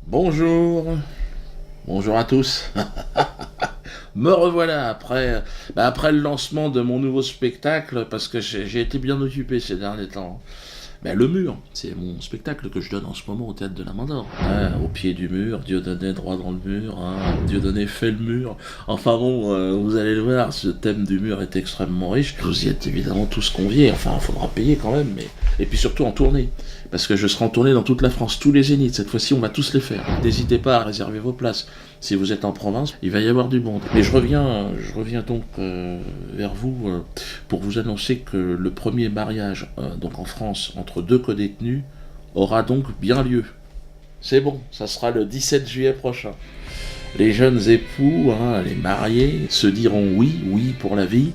Bonjour, bonjour à tous. Me revoilà après le lancement de mon nouveau spectacle, parce que j'ai été bien occupé ces derniers temps. Ben, le mur, c'est mon spectacle que je donne en ce moment au théâtre de la Main d'Or. Au pied du mur, Dieudonné droit dans le mur, Dieudonné fait le mur. Enfin bon, vous allez le voir, ce thème du mur est extrêmement riche. Vous y êtes évidemment tous conviés, enfin il faudra payer quand même, mais... Et puis surtout en tournée, parce que je serai en tournée dans toute la France, tous les zéniths, cette fois-ci on va tous les faire. N'hésitez pas à réserver vos places. Si vous êtes en province, il va y avoir du monde. Mais je reviens donc vers vous pour vous annoncer que le premier mariage donc en France entre deux codétenus aura donc bien lieu. C'est bon, ça sera le 17 juillet prochain. Les jeunes époux, les mariés, se diront oui, oui pour la vie,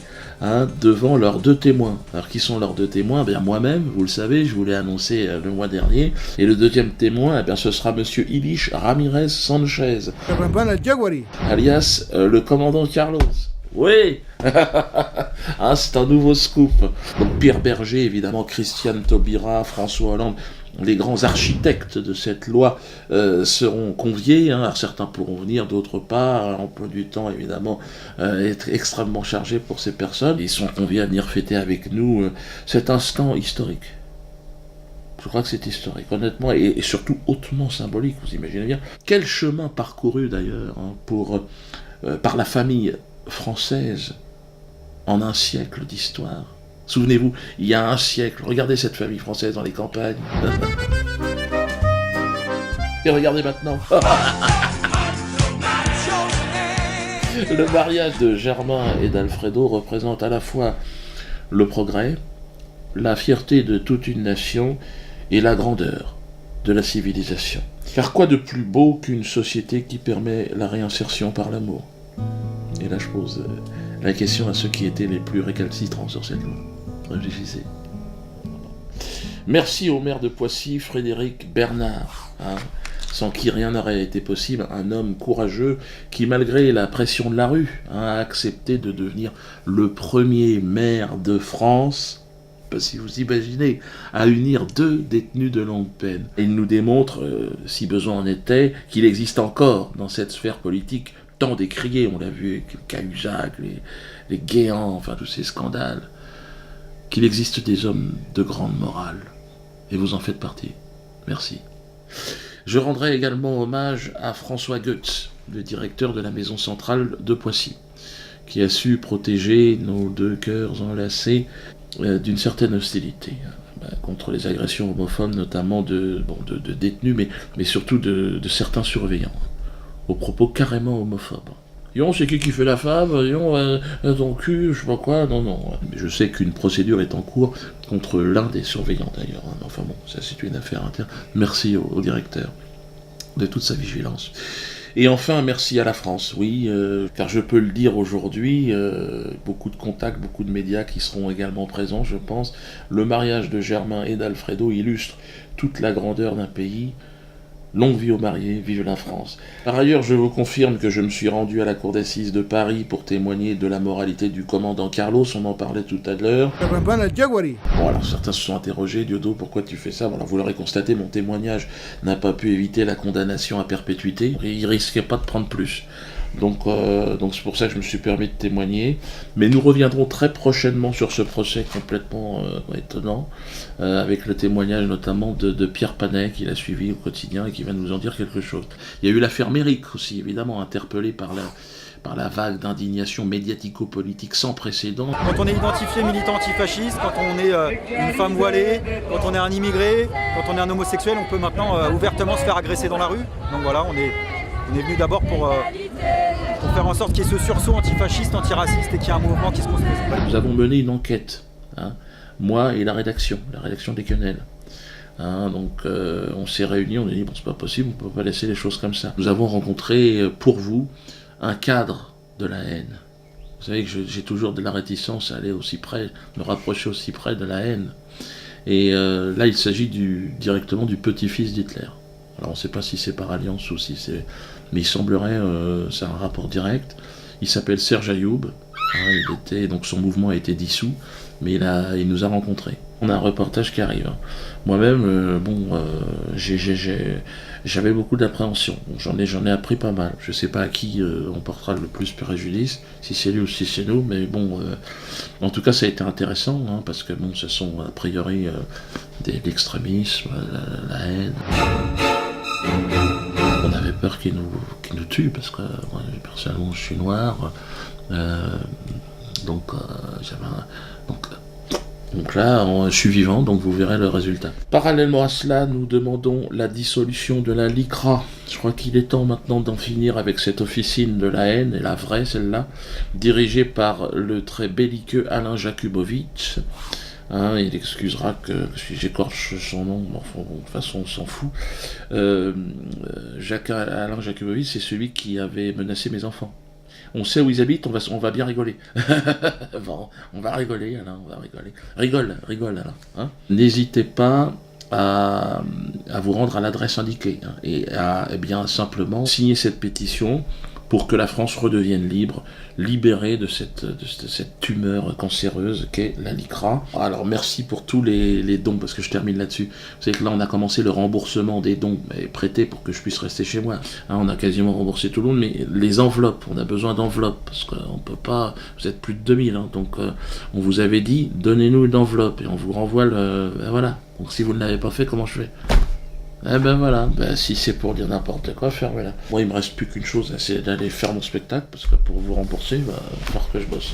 devant leurs deux témoins. Alors qui sont leurs deux témoins? Bien moi-même, vous le savez, je vous l'ai annoncé le mois dernier. Et le deuxième témoin, ce sera Monsieur Ilich Ramirez Sanchez, alias le commandant Carlos. Oui. C'est un nouveau scoop. Donc Pierre Berger, évidemment, Christiane Taubira, François Hollande, les grands architectes de cette loi seront conviés. Alors certains pourront venir, d'autres pas. L'emploi du temps, évidemment, est extrêmement chargé pour ces personnes. Ils sont conviés à venir fêter avec nous cet instant historique. Je crois que c'est historique, honnêtement, et surtout hautement symbolique, vous imaginez bien. Quel chemin parcouru, d'ailleurs, par la famille française en un siècle d'histoire. Souvenez-vous, il y a un siècle, regardez cette famille française dans les campagnes. Et regardez maintenant. Le mariage de Germain et d'Alfredo représente à la fois le progrès, la fierté de toute une nation et la grandeur de la civilisation. Car quoi de plus beau qu'une société qui permet la réinsertion par l'amour? Et là je pose la question à ceux qui étaient les plus récalcitrants sur cette loi. Réfléchissez. Merci au maire de Poissy, Frédéric Bernard, sans qui rien n'aurait été possible, un homme courageux qui, malgré la pression de la rue, a accepté de devenir le premier maire de France, si vous imaginez, à unir deux détenus de longue peine. Et il nous démontre, si besoin en était, qu'il existe encore dans cette sphère politique tant décriée, on l'a vu avec le Cahuzac, les Guéants, enfin tous ces scandales, qu'il existe des hommes de grande morale. Et vous en faites partie. Merci. Je rendrai également hommage à François Goetz, le directeur de la maison centrale de Poissy, qui a su protéger nos deux cœurs enlacés d'une certaine hostilité contre les agressions homophobes, notamment de détenus, mais surtout de certains surveillants, aux propos carrément homophobes. Yon, c'est qui fait la femme? Yon, ton cul, je sais pas quoi, non. Je sais qu'une procédure est en cours contre l'un des surveillants d'ailleurs. Enfin bon, ça c'est une affaire interne. Merci au directeur de toute sa vigilance. Et enfin, merci à la France, oui, car je peux le dire aujourd'hui, beaucoup de contacts, beaucoup de médias qui seront également présents, je pense. Le mariage de Germain et d'Alfredo illustre toute la grandeur d'un pays. Longue vie aux mariés, vive la France. Par ailleurs, je vous confirme que je me suis rendu à la cour d'assises de Paris pour témoigner de la moralité du commandant Carlos, on en parlait tout à l'heure. Bon, alors certains se sont interrogés, Diodo, pourquoi tu fais ça? Bon, alors vous l'aurez constaté, mon témoignage n'a pas pu éviter la condamnation à perpétuité, il risquait pas de prendre plus. Donc c'est pour ça que je me suis permis de témoigner. Mais nous reviendrons très prochainement sur ce procès complètement étonnant, avec le témoignage notamment de Pierre Panet, qui l'a suivi au quotidien et qui va nous en dire quelque chose. Il y a eu l'affaire Méric aussi, évidemment, interpellée par la vague d'indignation médiatico-politique sans précédent. Quand on est identifié militant antifasciste, quand on est une femme voilée, quand on est un immigré, quand on est un homosexuel, on peut maintenant ouvertement se faire agresser dans la rue. Donc voilà, on est venu d'abord pour faire en sorte qu'il y ait ce sursaut antifasciste, antiraciste et qu'il y ait un mouvement qui se construise. Nous avons mené une enquête, moi et la rédaction des Quenelles. Donc on s'est réunis, on a dit bon, c'est pas possible, on peut pas laisser les choses comme ça. Nous avons rencontré pour vous un cadre de la haine. Vous savez que j'ai toujours de la réticence à aller aussi près, me rapprocher aussi près de la haine. Et là il s'agit directement du petit-fils d'Hitler. Alors on ne sait pas si c'est par alliance ou si c'est... Mais il semblerait, c'est un rapport direct. Il s'appelle Serge Ayoub. Donc son mouvement a été dissous, mais il nous a rencontrés. On a un reportage qui arrive. Moi-même, j'avais beaucoup d'appréhension. J'en ai appris pas mal. Je sais pas à qui on portera le plus préjudice, si c'est lui ou si c'est nous, mais en tout cas ça a été intéressant, parce que ce sont a priori de l'extrémisme, la haine. On avait peur qu'ils nous tuent, parce que moi, personnellement je suis noir, donc là, je suis vivant, donc vous verrez le résultat. Parallèlement à cela, nous demandons la dissolution de la LICRA. Je crois qu'il est temps maintenant d'en finir avec cette officine de la haine, et la vraie, celle-là, dirigée par le très belliqueux Alain Jakubowicz. Il excusera que si j'écorche son nom, de toute façon on s'en fout. Alain Jakubowicz, c'est celui qui avait menacé mes enfants. On sait où ils habitent, on va bien rigoler. Bon, on va rigoler, Alain, on va rigoler. Rigole, Alain. N'hésitez pas à vous rendre à l'adresse indiquée, et à bien simplement signer cette pétition pour que la France redevienne libre, libérée de cette tumeur cancéreuse qu'est la LICRA. Alors merci pour tous les dons, parce que je termine là-dessus. Vous savez que là on a commencé le remboursement des dons, mais prêtés pour que je puisse rester chez moi. On a quasiment remboursé tout le monde, mais les enveloppes, on a besoin d'enveloppes, parce qu'on peut pas, vous êtes plus de 2000, donc on vous avait dit, donnez-nous une enveloppe, et on vous renvoie voilà. Donc si vous ne l'avez pas fait, comment je fais ? Si c'est pour dire n'importe quoi, fermez-la. Moi, il me reste plus qu'une chose, c'est d'aller faire mon spectacle, parce que pour vous rembourser, il va falloir que je bosse.